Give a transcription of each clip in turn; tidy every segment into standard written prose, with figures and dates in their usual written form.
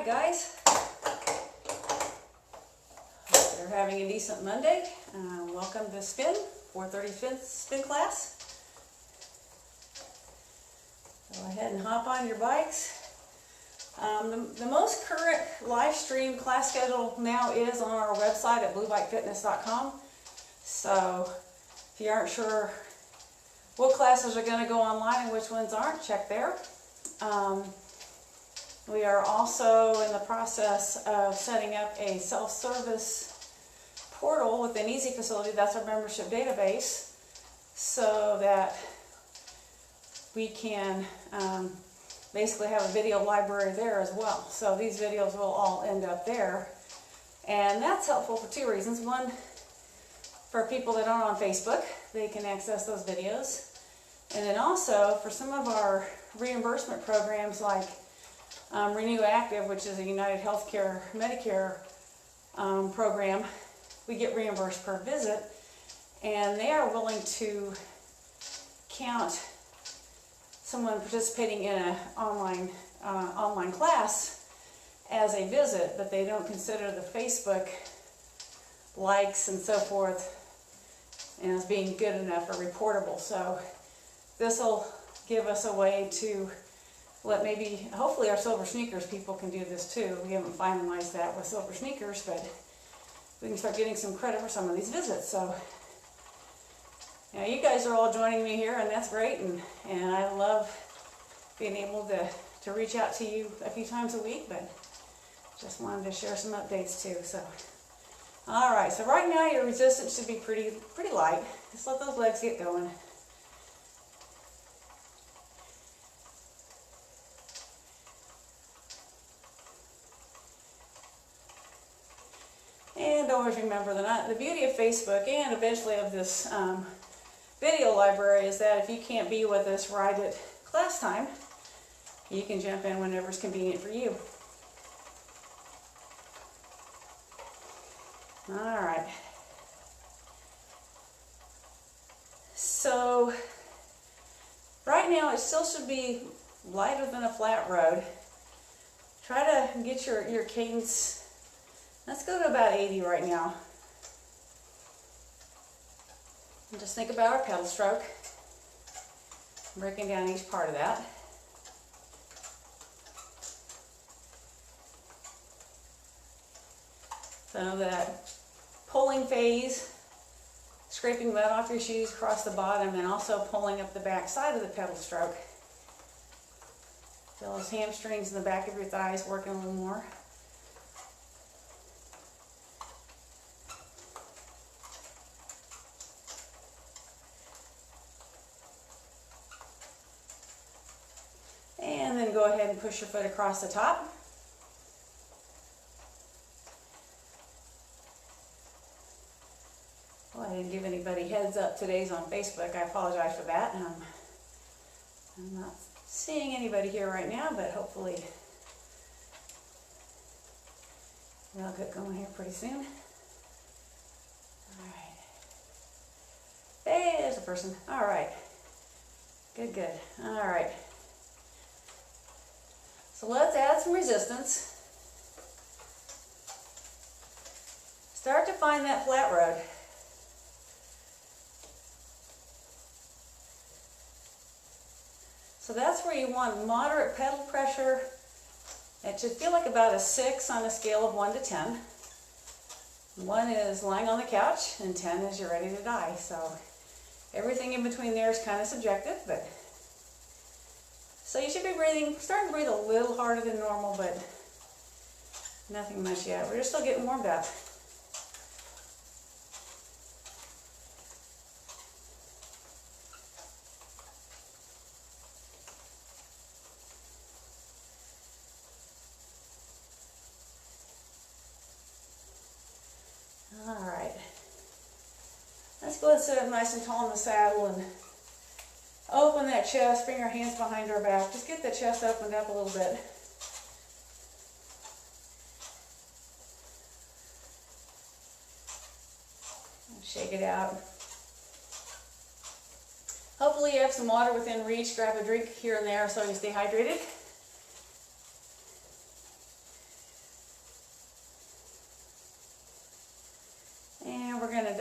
Alright guys, hope you're having a decent Monday. Welcome to Spin, 435th Spin class. Go ahead and hop on your bikes. The most current live stream class schedule now is on our website at bluebikefitness.com. So if you aren't sure what classes are going to go online and which ones aren't, check there. We are also in the process of setting up a self-service portal within Easy Facility. That's our membership database, so that we can basically have a video library there as well. So these videos will all end up there, and that's helpful for two reasons. One, for people that aren't on Facebook, they can access those videos, and then also for some of our reimbursement programs like Renew Active, which is a United Healthcare Medicare program. We get reimbursed per visit, and they are willing to count someone participating in an online class as a visit, but they don't consider the Facebook likes and so forth as being good enough or reportable. So this will give us a way to let maybe, hopefully our Silver Sneakers people can do this too. We haven't finalized that with Silver Sneakers, but we can start getting some credit for some of these visits. So, you guys are all joining me here, and that's great, and I love being able to reach out to you a few times a week, but just wanted to share some updates too. So, alright, so right now your resistance should be pretty light. Just let those legs get going. And always remember the beauty of Facebook and eventually of this video library is that if you can't be with us right at class time, you can jump in whenever it's convenient for you. Alright. So, right now it still should be lighter than a flat road. Try to get your cadence. Let's go to about 80 right now. And just think about our pedal stroke. Breaking down each part of that. So that pulling phase, scraping mud off your shoes across the bottom, and also pulling up the back side of the pedal stroke. Feel those hamstrings in the back of your thighs working a little more. And then go ahead and push your foot across the top. Well, I didn't give anybody heads up today's on Facebook. I apologize for that. I'm not seeing anybody here right now, but hopefully they'll get going here pretty soon. Alright. Hey, there's a person. Alright. Good. Alright. So let's add some resistance. Start to find that flat road. So that's where you want moderate pedal pressure. It should feel like about a 6 on a scale of 1 to 10. 1 is lying on the couch, and 10 is you're ready to die. So everything in between there is kind of subjective, but so you should be starting to breathe a little harder than normal, but nothing much yet. We're just still getting warmed up. Alright. Let's go ahead and sit up nice and tall in the saddle and open that chest, bring our hands behind our back. Just get the chest opened up a little bit. And shake it out. Hopefully you have some water within reach. Grab a drink here and there so you stay hydrated.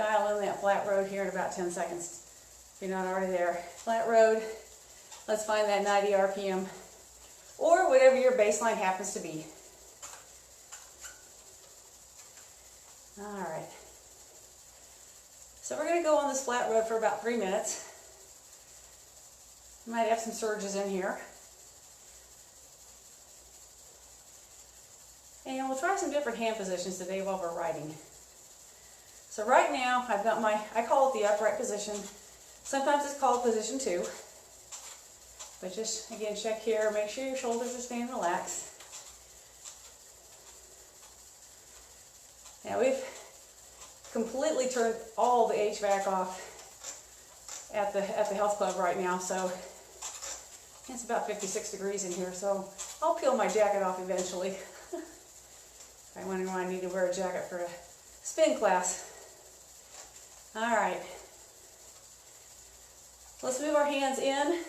dial in that flat road here in about 10 seconds. If you're not already there. Flat road, let's find that 90 RPM, or whatever your baseline happens to be. All right. So we're going to go on this flat road for about 3 minutes. Might have some surges in here. And we'll try some different hand positions today while we're riding. So right now, I've got I call it the upright position. Sometimes it's called position 2. But just, again, check here. Make sure your shoulders are staying relaxed. Now we've completely turned all the HVAC off at the health club right now, so it's about 56 degrees in here, so I'll peel my jacket off eventually. I wonder why I need to wear a jacket for a spin class. All right, let's move our hands in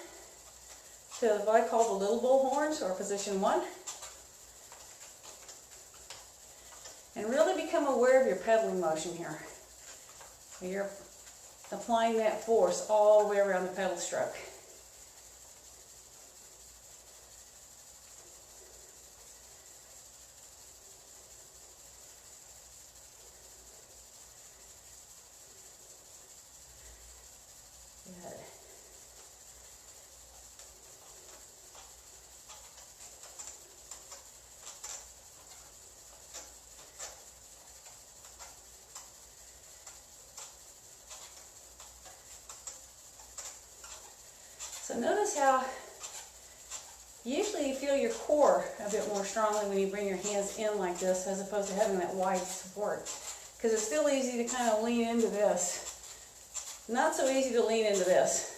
to what I call the little bull horns, or position 1. And really become aware of your pedaling motion here. You're applying that force all the way around the pedal stroke. Good. So notice how usually you feel your core a bit more strongly when you bring your hands in like this, as opposed to having that wide support. Because it's still easy to kind of lean into this. Not so easy to lean into this.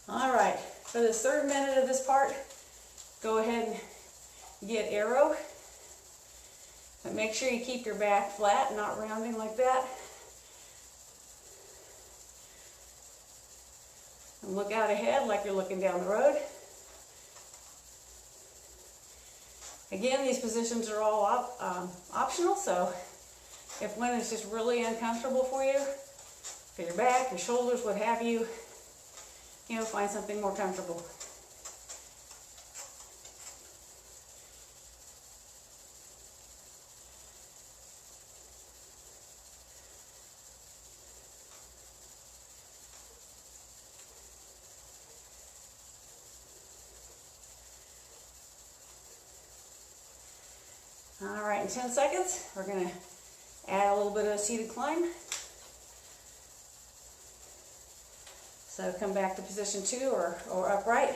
All right, for this 3rd minute of this part, go ahead and get arrow. But make sure you keep your back flat, not rounding like that. And look out ahead like you're looking down the road. Again, these positions are all optional, so if one is just really uncomfortable for you, for your back, your shoulders, what have you, find something more comfortable. All right, in 10 seconds, we're going to add a little bit of a seated climb. So come back to position 2 or upright.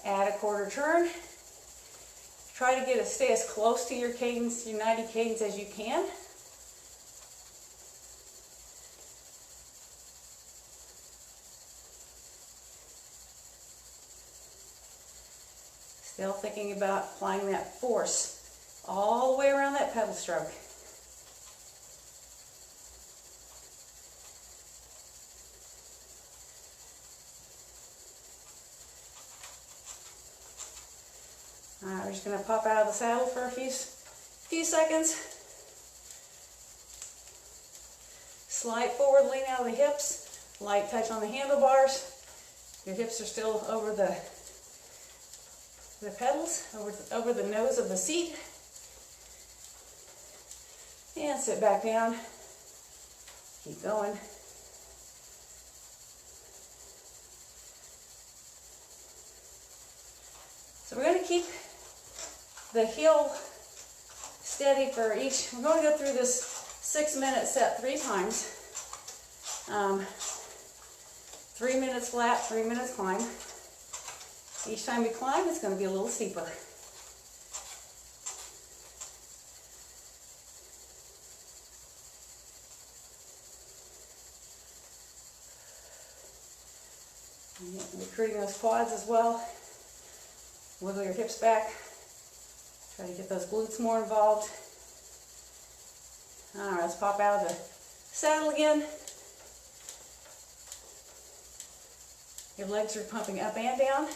Add a quarter turn. Try to stay as close to your cadence, your 90 cadence as you can. Still thinking about applying that force all the way around that pedal stroke. All right, we're just going to pop out of the saddle for a few seconds. Slide forward, lean out of the hips, light touch on the handlebars. Your hips are still over the pedals, over the nose of the seat. And sit back down. Keep going. So we're going to keep the heel steady for each. We're going to go through this 6-minute set 3 times. 3 minutes flat, 3 minutes climb. Each time we climb, it's going to be a little steeper. Recruiting those quads as well. Wiggle your hips back. Try to get those glutes more involved. All right, let's pop out of the saddle again. Your legs are pumping up and down.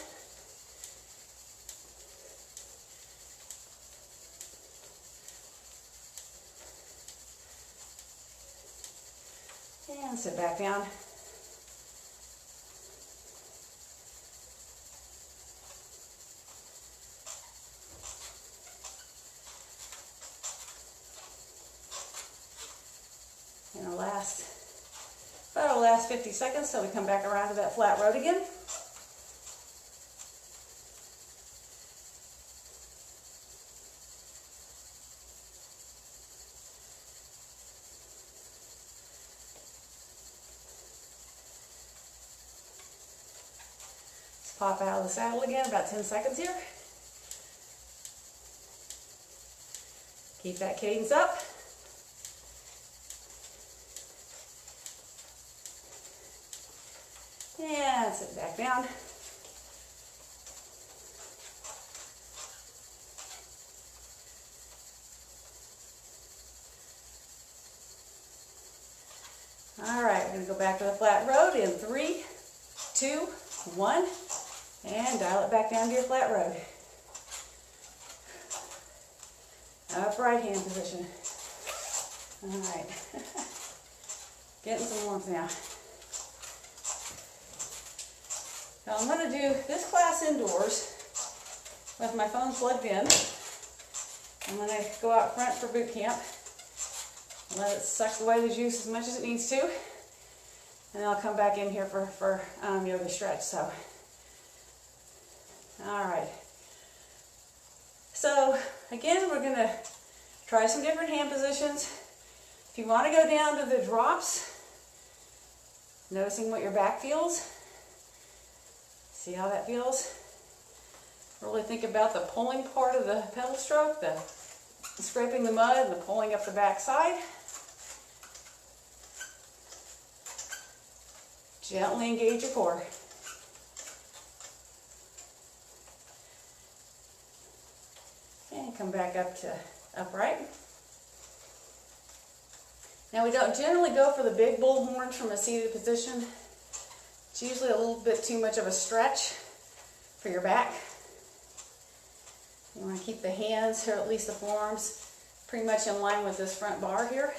sit back down. And about our last 50 seconds, so we come back around to that flat road again. Let's pop out of the saddle again, about 10 seconds here. Keep that cadence up. And sit back down. All right, we're going to go back to the flat road in 3, 2, 1, and dial it back down to your flat road. Upright hand position. All right. Getting some warmth now. Now I'm going to do this class indoors with my phone plugged in. I'm going to go out front for boot camp. Let it suck away the juice as much as it needs to. And I'll come back in here for yoga stretch. So, all right. So again, we're going to try some different hand positions. If you want to go down to the drops, noticing what your back feels. See how that feels? Really think about the pulling part of the pedal stroke, the scraping the mud and the pulling up the back side. Gently engage your core. And come back up to upright. Now we don't generally go for the big bull horns from a seated position. It's usually a little bit too much of a stretch for your back. You want to keep the hands, or at least the forearms, pretty much in line with this front bar here.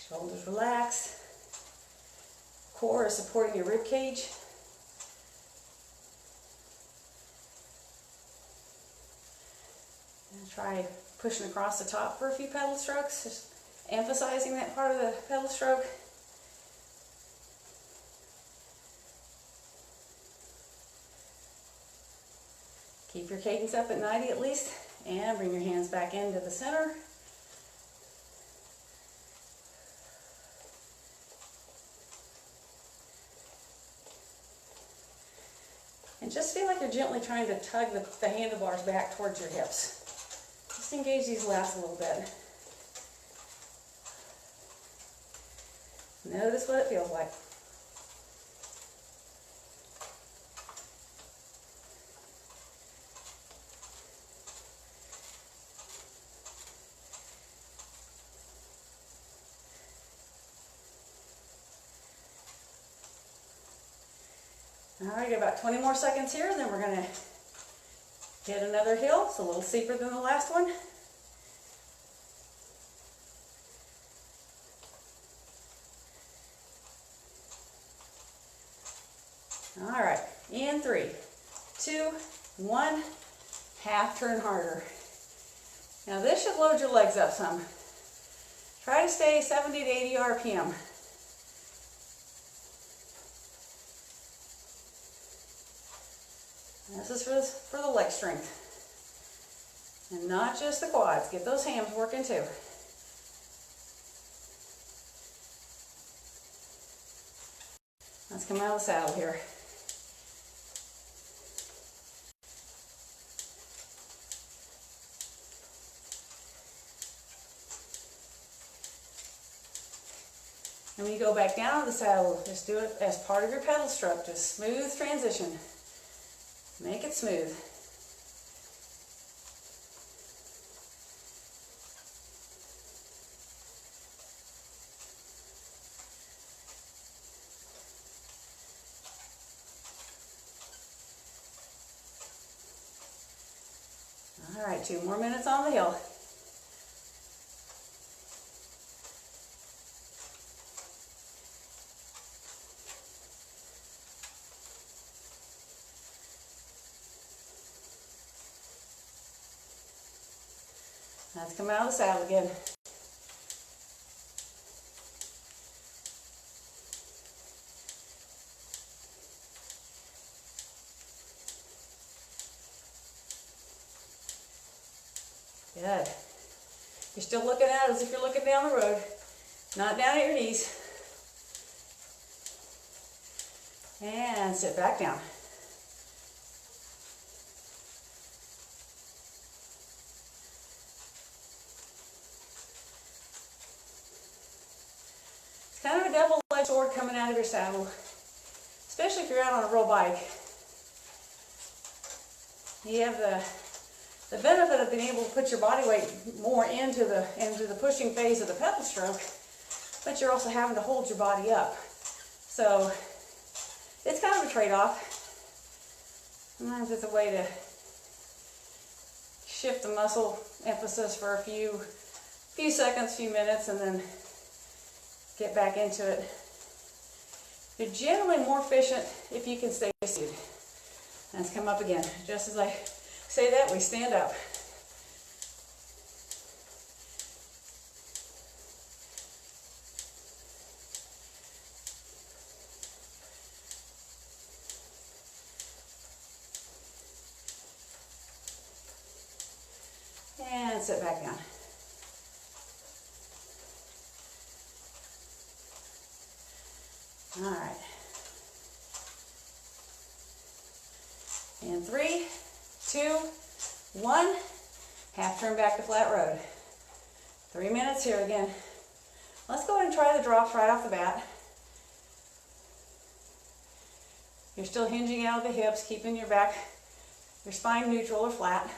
Shoulders relaxed. Core is supporting your rib cage. And try pushing across the top for a few pedal strokes, just emphasizing that part of the pedal stroke. Keep your cadence up at 90 at least, and bring your hands back into the center. And just feel like you're gently trying to tug the handlebars back towards your hips. Just engage these lats a little bit. Notice what it feels like. All right, about 20 more seconds here, then we're going to hit another hill. It's a little steeper than the last one. All right, in 3, 2, 1, half turn harder. Now this should load your legs up some. Try to stay 70 to 80 RPM. This is for the leg strength. And not just the quads. Get those hams working too. Let's come out of the saddle here. And when you go back down to the saddle, just do it as part of your pedal stroke. Just smooth transition. Make it smooth. All right, 2 more minutes on the hill. Let's come out of the saddle again. Good. You're still looking at it as if you're looking down the road, not down at your knees. And sit back down. It's kind of a double-edged sword coming out of your saddle, especially if you're out on a real bike. You have the benefit of being able to put your body weight more into the pushing phase of the pedal stroke, but you're also having to hold your body up. So it's kind of a trade-off. Sometimes it's a way to shift the muscle emphasis for a few seconds, few minutes, and then get back into it. You're generally more efficient if you can stay seated. Let's come up again. Just as I say that, we stand up. And sit back down. All right. And 3, 2, 1. Half turn back to flat road. 3 minutes here again. Let's go ahead and try the drops right off the bat. You're still hinging out of the hips, keeping your back, your spine neutral or flat.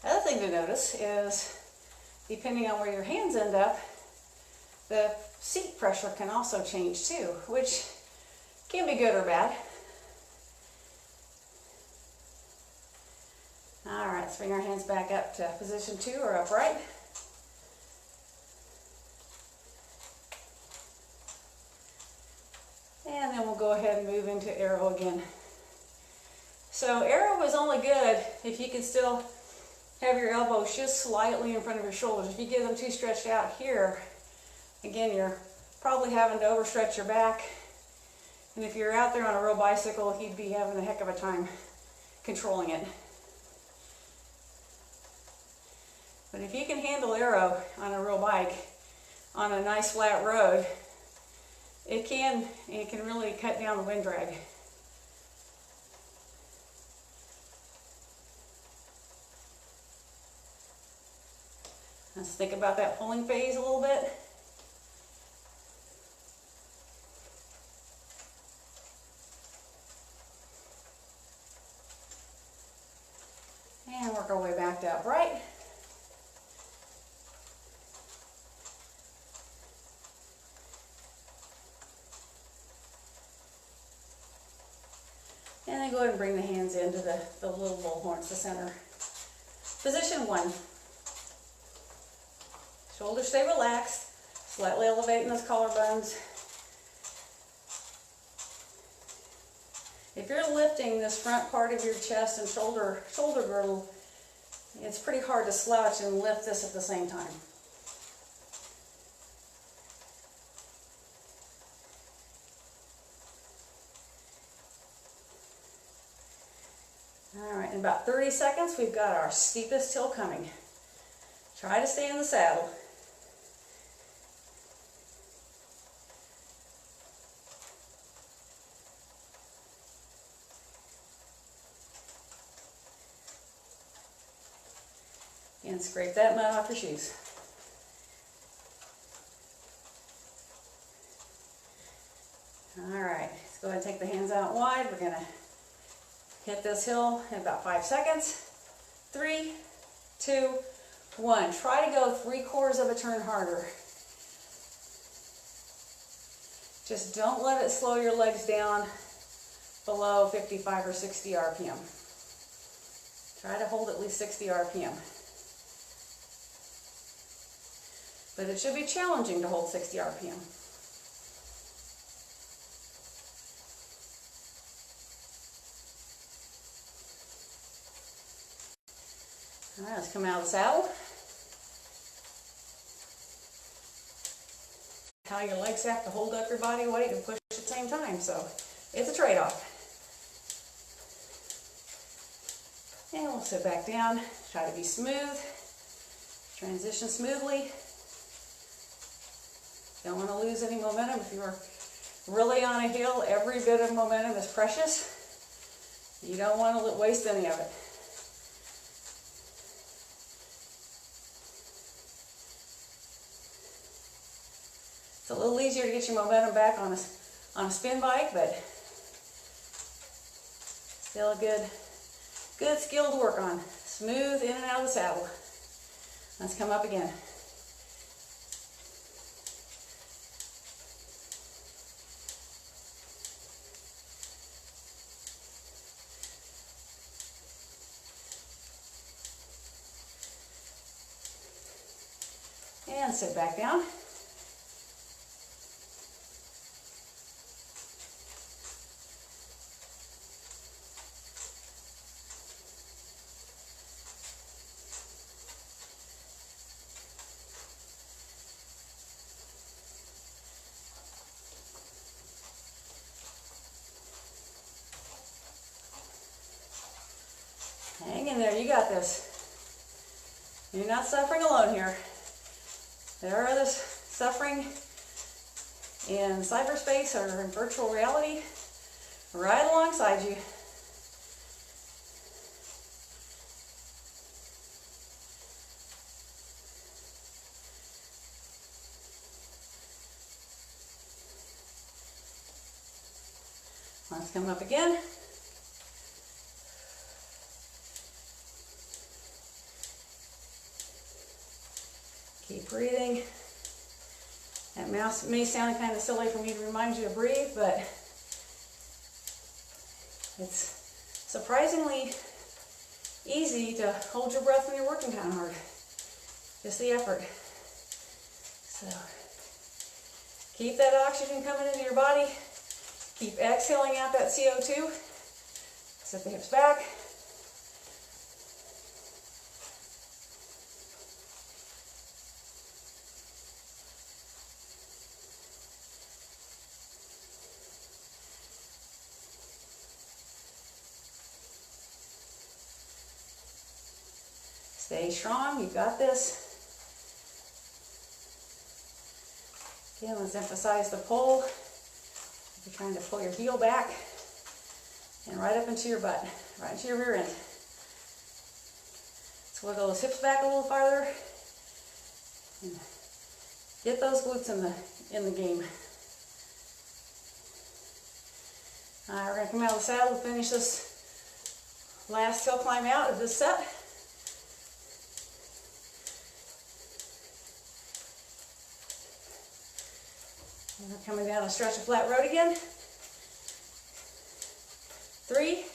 Other thing to notice is, depending on where your hands end up, the seat pressure can also change too, which can be good or bad. All right, let's bring our hands back up to position 2 or upright. And then we'll go ahead and move into arrow again. So arrow is only good if you can still have your elbows just slightly in front of your shoulders. If you get them too stretched out here, again, you're probably having to overstretch your back. And if you're out there on a real bicycle, you'd be having a heck of a time controlling it. But if you can handle arrow on a real bike, on a nice flat road, it can really cut down the wind drag. Let's think about that pulling phase a little bit. And work our way back to upright. And then go ahead and bring the hands into the little bull horns, the center. Position 1. Shoulders stay relaxed, slightly elevating those collarbones. If you're lifting this front part of your chest and shoulder girdle, it's pretty hard to slouch and lift this at the same time. All right, in about 30 seconds, we've got our steepest hill coming. Try to stay in the saddle. And scrape that mud off your shoes. All right, let's go ahead and take the hands out wide. We're gonna hit this hill in about 5 seconds. 3, 2, 1. Try to go 3/4 of a turn harder. Just don't let it slow your legs down below 55 or 60 RPM. Try to hold at least 60 RPM. But it should be challenging to hold 60 RPM. All right, let's come out of the saddle. How your legs have to hold up your body weight and push at the same time, so it's a trade-off. And we'll sit back down, try to be smooth, transition smoothly. Don't want to lose any momentum. If you're really on a hill, every bit of momentum is precious. You don't want to waste any of it. It's a little easier to get your momentum back on a spin bike, but still a good skill to work on. Smooth in and out of the saddle. Let's come up again. And sit back down. Hang in there, you got this. You're not suffering alone here. There are others suffering in cyberspace or in virtual reality right alongside you. Let's come up again. Keep breathing. That may sound kind of silly for me to remind you to breathe, but it's surprisingly easy to hold your breath when you're working kind of hard. Just the effort. So keep that oxygen coming into your body. Keep exhaling out that CO2. Set the hips back. Stay strong, you've got this. Again, let's emphasize the pull. You're trying to pull your heel back and right up into your butt, right into your rear end. Let's wiggle those hips back a little farther and get those glutes in the game. All right, we're going to come out of the saddle and finish this last hill climb out of this set. And we're coming down a stretch of flat road again. 3,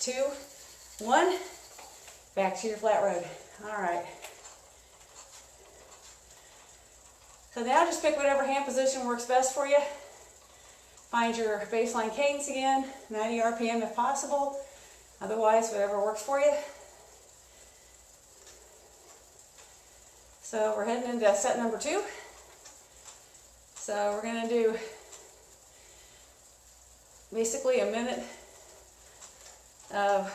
2, 1. Back to your flat road. All right. So now just pick whatever hand position works best for you. Find your baseline cadence again, 90 RPM if possible. Otherwise, whatever works for you. So we're heading into set number 2. So we're going to do basically a minute of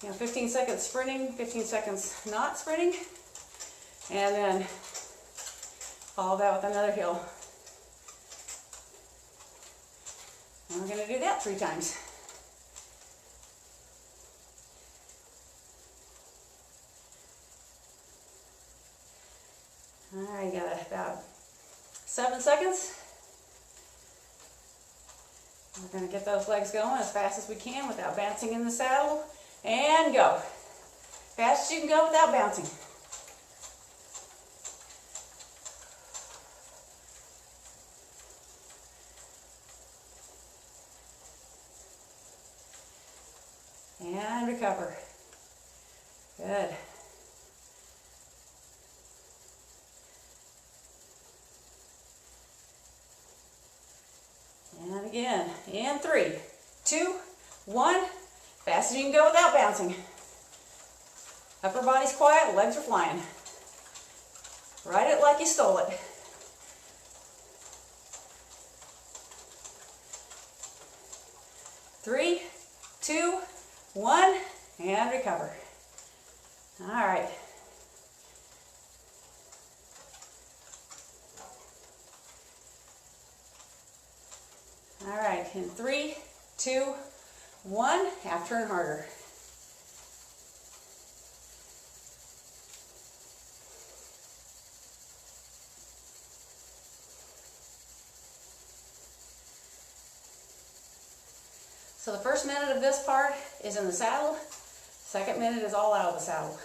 15 seconds sprinting, 15 seconds not sprinting, and then follow that with another hill. And we're going to do that 3 times. All right, got about 7 seconds. We're going to get those legs going as fast as we can without bouncing in the saddle. And go. Fast as you can go without bouncing. and recover. Good. And again, in 3, 2, 1. Fast as you can go without bouncing. Upper body's quiet, legs are flying. Ride it like you stole it. Three, 2, 1, and recover. All right. All right, in 3, 2, 1, half turn harder. So the first minute of this part is in the saddle. Second minute is all out of the saddle.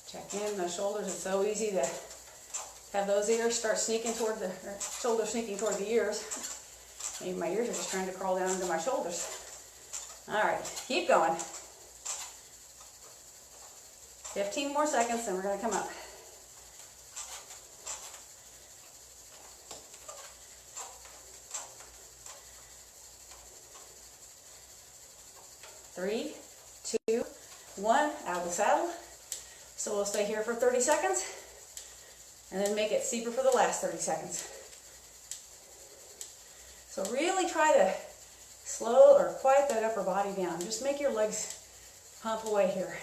Check in the shoulders. It's so easy to have those ears start sneaking toward the, or shoulders sneaking toward the ears. Maybe my ears are just trying to crawl down into my shoulders. All right, keep going. 15 more seconds, and we're going to come up. Three, 2, 1, out of the saddle. So we'll stay here for 30 seconds, and then make it steeper for the last 30 seconds. So really try to slow or quiet that upper body down. Just make your legs pump away here.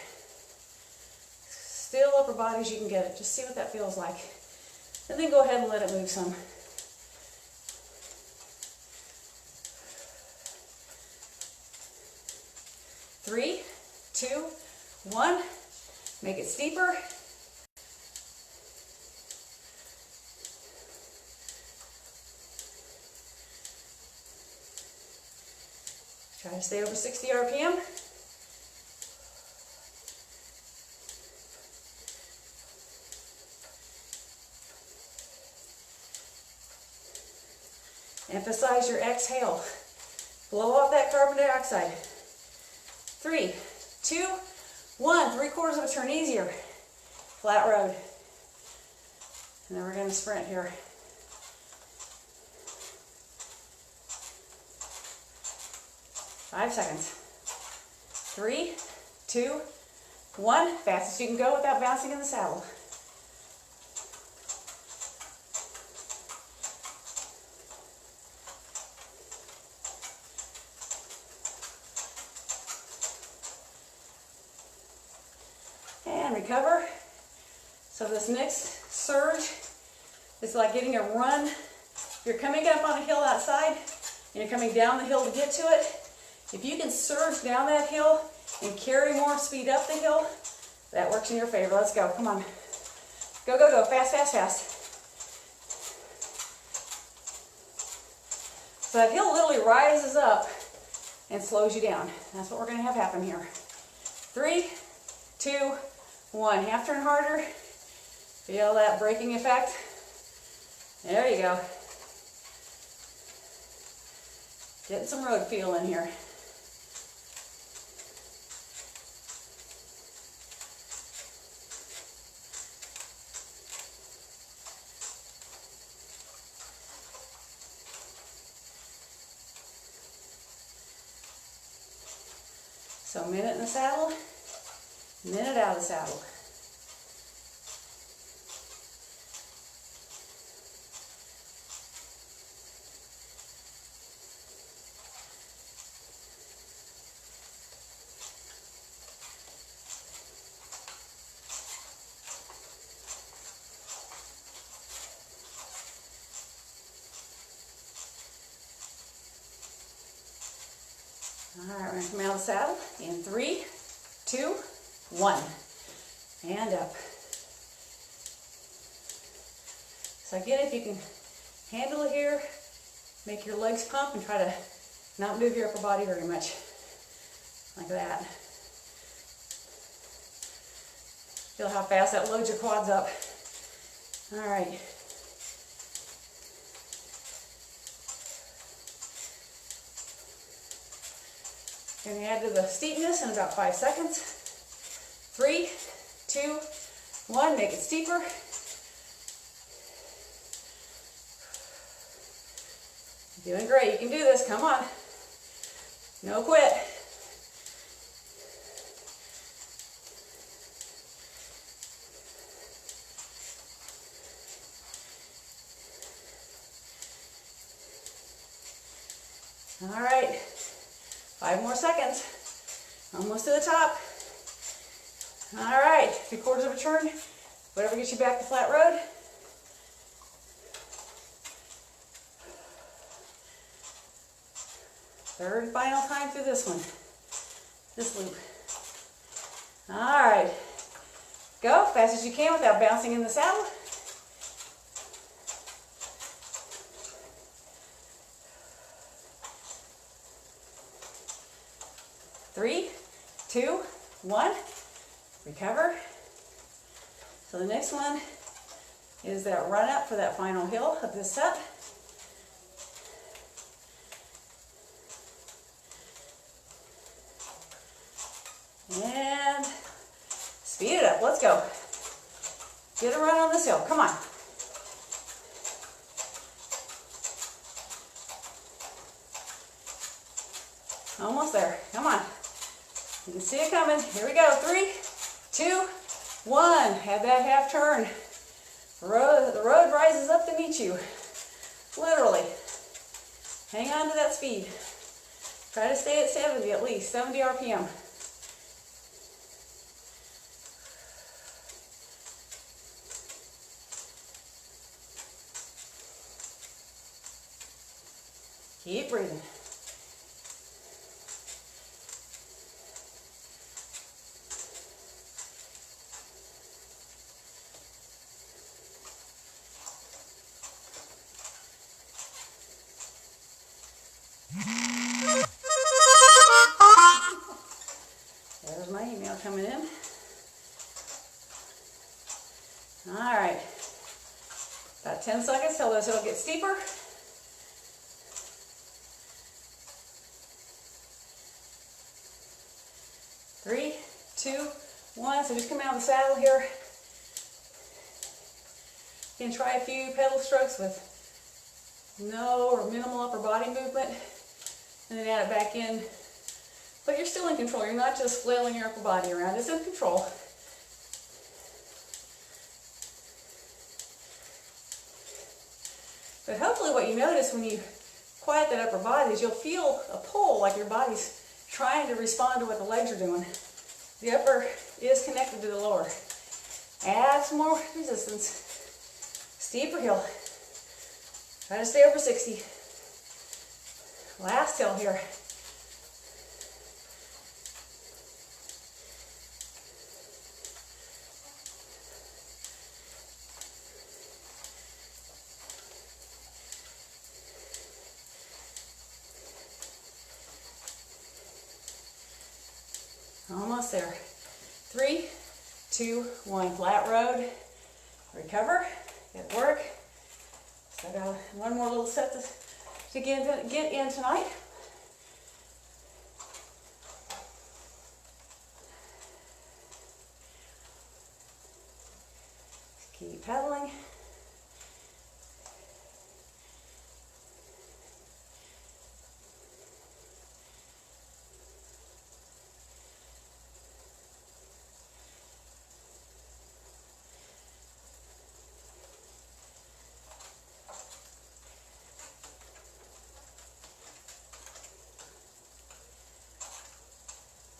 Still upper body as you can get it. Just see what that feels like. And then go ahead and let it move some. Three, 2, 1. Make it steeper. Try to stay over 60 RPM. Emphasize your exhale. Blow off that carbon dioxide. 3, 2, 1. 3/4 of a turn, easier. Flat road. And then we're going to sprint here. Five seconds. 3, 2, 1. Fast as you can go without bouncing in the saddle. And recover. So this next surge is like getting a run. You're coming up on a hill outside, and you're coming down the hill to get to it. If you can surge down that hill and carry more speed up the hill, that works in your favor. Let's go. Come on. Go, go, go. Fast, fast, fast. So that hill literally rises up and slows you down. That's what we're going to have happen here. 3, 2, 1. Half turn harder. Feel that braking effect. There you go. Getting some road feel in here. So minute in the saddle, minute out of the saddle. All right, we're going to come out of the saddle in 3, 2, 1, and up. So again, if you can handle it here, make your legs pump and try to not move your upper body very much, like that. Feel how fast that loads your quads up. All right. Gonna add to the steepness in about 5 seconds. 3, 2, 1, make it steeper. Doing great, you can do this, come on. No quit. All right, 5 more seconds. Almost to the top. All right, 3/4 of a turn. Whatever gets you back to flat road. Third and final time through this one. This loop. All right. Go fast as you can without bouncing in the saddle. Three, 2, 1. Recover. So the next one is that run up for that final hill of this set. And speed it up. Let's go. Get a run on this hill. Come on. Almost there. Come on. You can see it coming. Here we go. 3, 2, 1. Have that half turn. The road rises up to meet you. Literally. Hang on to that speed. Try to stay at 70 at least. 70 RPM. Keep breathing. There's my email coming in. All right. About 10 seconds till this hill gets steeper. Three, 2, 1. So just come out of the saddle here. You can try a few pedal strokes with no or minimal upper body movement, and then add it back in. But you're still in control. You're not just flailing your upper body around. It's in control. But hopefully what you notice when you quiet that upper body is you'll feel a pull, like your body's trying to respond to what the legs are doing. The upper is connected to the lower. Add some more resistance. Steeper hill. Try to stay over 60. Last hill here. Almost there. 3, 2, 1. Flat road. Recover. Good work. So I got one more little set to get in tonight. Keep pedaling.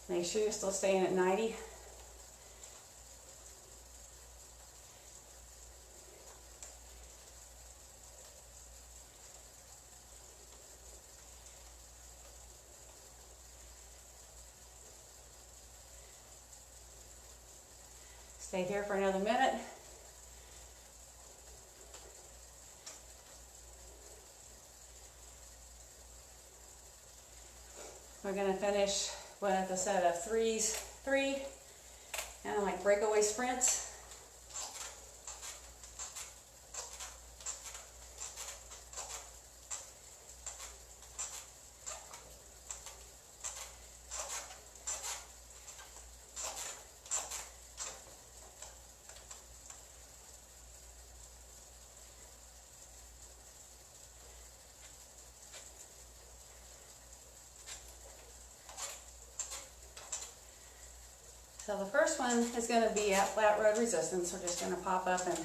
Make sure you're still staying at 90. Stay here for another minute. We're going to finish with a set of threes. 3, Kind of like breakaway sprints. So the first one is going to be at flat road resistance. We're just going to pop up and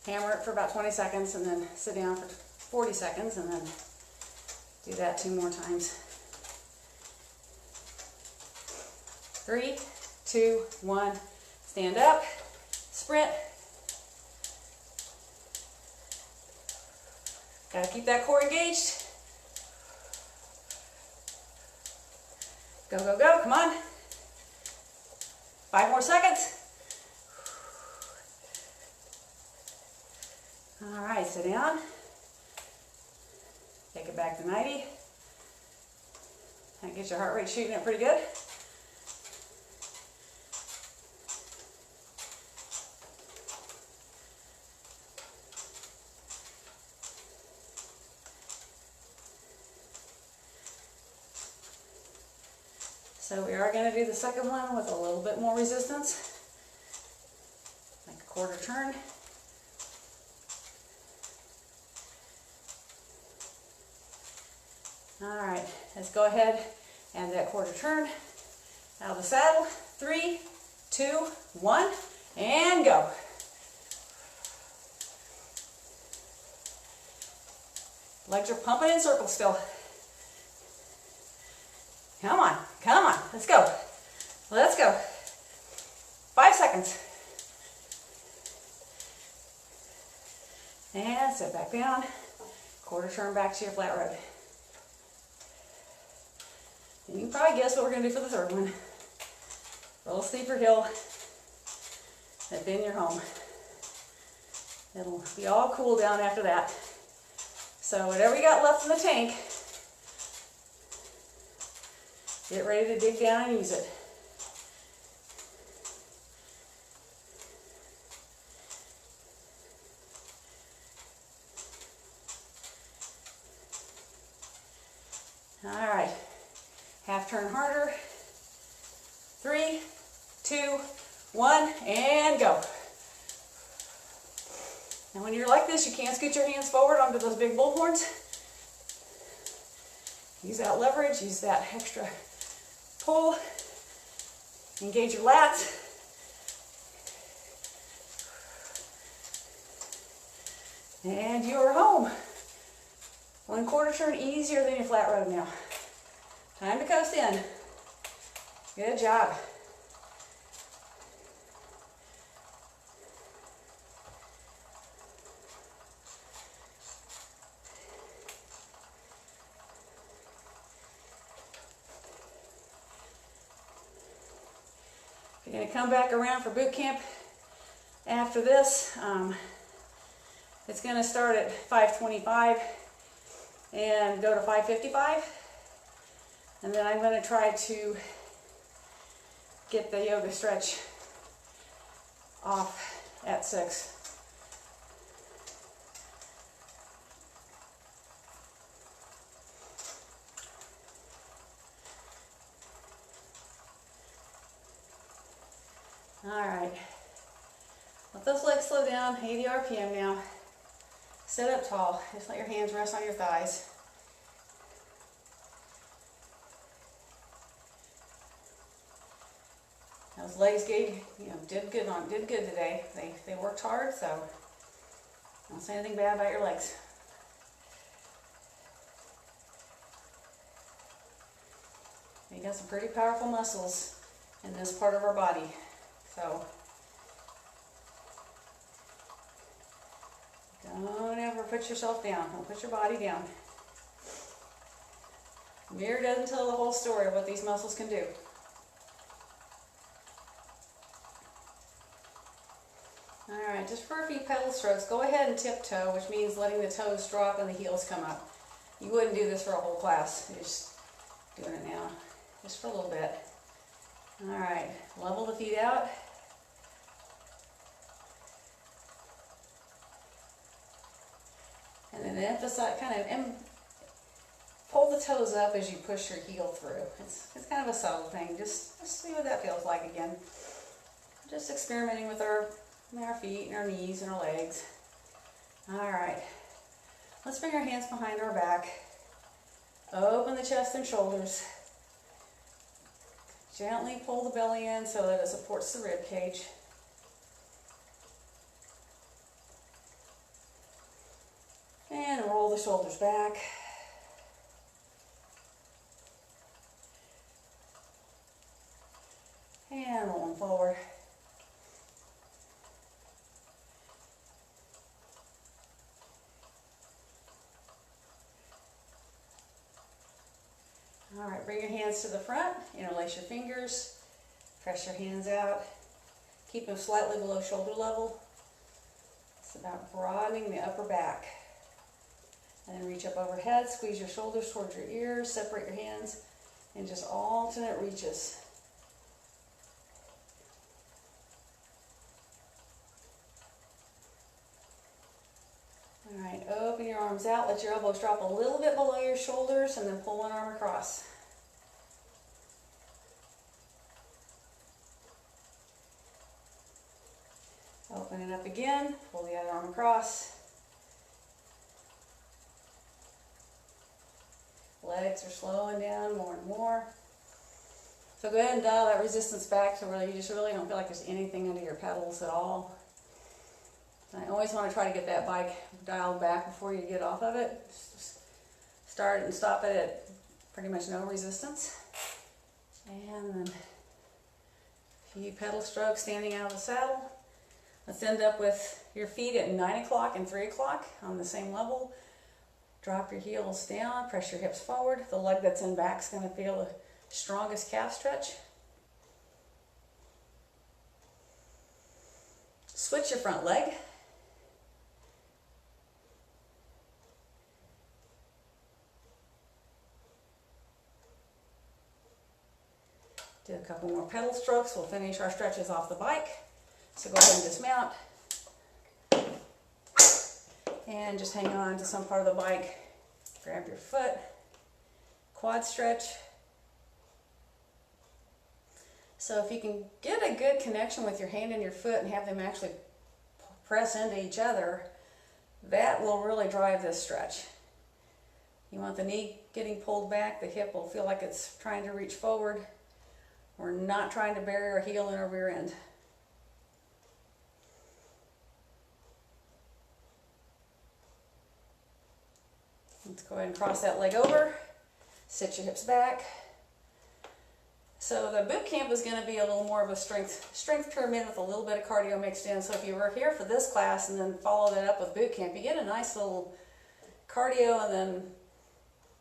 hammer it for about 20 seconds and then sit down for 40 seconds and then do that 2 more times. 3, 2, 1, stand up, sprint. Gotta keep that core engaged. Go, go, go, come on. 5 more seconds. All right, sit down. Take it back to 90. That gets your heart rate shooting up pretty good. So we are going to do the second one with a little bit more resistance, like a quarter turn. All right, let's go ahead and that quarter turn. Out of the saddle, 3, 2, 1, and go. Legs are pumping in circles still. Come on, come on, let's go. Let's go. 5 seconds. And sit back down. Quarter turn back to your flat road. And you can probably guess what we're going to do for the third one. A little steeper hill. And then you're home. It'll be all cool down after that. So whatever you got left in the tank, get ready to dig down and use it. All right, half turn harder. 3, 2, 1, and go. And when you're like this, you can't scoot your hands forward onto those big bull horns. Use that leverage, use that extra pull, engage your lats. And you're home. 1 quarter turn easier than your flat road now. Time to coast in. Good job. You're going to come back around for boot camp after this. It's going to start at 5:25 and go to 5:55. And then I'm going to try to get the yoga stretch off at 6. All right, let those legs slow down, 80 RPM now. Sit up tall, just let your hands rest on your thighs. Those legs did good today. They worked hard, so don't say anything bad about your legs. You got some pretty powerful muscles in this part of our body. So don't ever put yourself down. Don't put your body down. Mirror doesn't tell the whole story of what these muscles can do. Alright, just for a few pedal strokes, go ahead and tiptoe, which means letting the toes drop and the heels come up. You wouldn't do this for a whole class. You're just doing it now, just for a little bit. All right, level the feet out. And then emphasize, pull the toes up as you push your heel through. It's kind of a subtle thing. Just see what that feels like again. Just experimenting with our feet and our knees and our legs. All right, let's bring our hands behind our back. Open the chest and shoulders. Gently pull the belly in so that it supports the rib cage. And roll the shoulders back. And roll them forward. All right, bring your hands to the front, interlace your fingers, press your hands out, keep them slightly below shoulder level. It's about broadening the upper back. And then reach up overhead, squeeze your shoulders towards your ears, separate your hands, and just alternate reaches. All right, open your arms out, let your elbows drop a little bit below your shoulders, and then pull one arm across. Open it up again, pull the other arm across. Legs are slowing down more and more. So go ahead and dial that resistance back to where you just really don't feel like there's anything under your pedals at all. I always want to try to get that bike dialed back before you get off of it. Just start and stop it at pretty much no resistance. And then a few pedal strokes standing out of the saddle. Let's end up with your feet at 9 o'clock and 3 o'clock on the same level. Drop your heels down, press your hips forward. The leg that's in back is going to feel the strongest calf stretch. Switch your front leg. Do a couple more pedal strokes. We'll finish our stretches off the bike. So go ahead and dismount. And just hang on to some part of the bike. Grab your foot. Quad stretch. So if you can get a good connection with your hand and your foot and have them actually press into each other, that will really drive this stretch. You want the knee getting pulled back. The hip will feel like it's trying to reach forward. We're not trying to bury our heel in our rear end. Let's go ahead and cross that leg over. Sit your hips back. So the boot camp is going to be a little more of a strength pyramid with a little bit of cardio mixed in. So if you were here for this class and then follow that up with boot camp, you get a nice little cardio and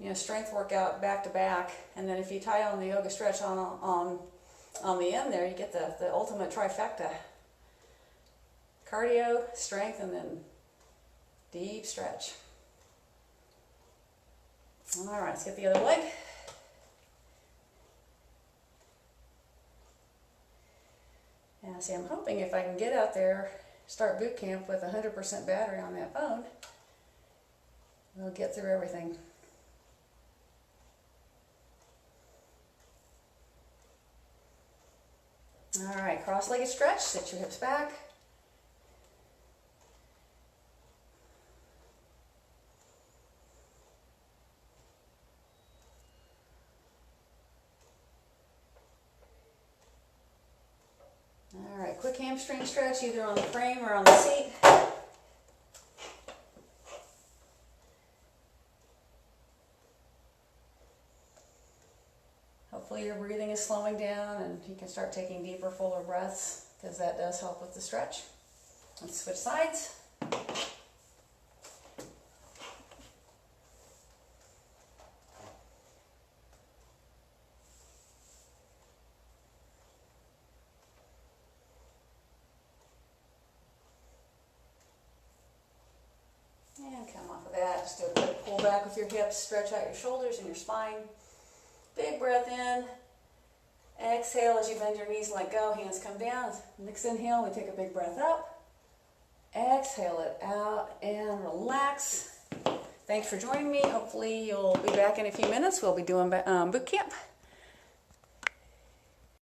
then strength workout back to back. And then if you tie on the yoga stretch on the end there, you get the ultimate trifecta. Cardio, strength, and then deep stretch. All right, let's get the other leg. Now, see, I'm hoping if I can get out there, start boot camp with 100% battery on that phone, we'll get through everything. All right, cross-legged stretch, sit your hips back. All right, quick hamstring stretch either on the frame or on the seat. Hopefully your breathing is slowing down and you can start taking deeper, fuller breaths because that does help with the stretch. Let's switch sides. And come off of that. Just do a quick pull back with your hips. Stretch out your shoulders and your spine. Big breath in. Exhale as you bend your knees, let go, hands come down. Next inhale, we take a big breath up. Exhale it out and relax. Thanks for joining me. Hopefully you'll be back in a few minutes. We'll be doing boot camp.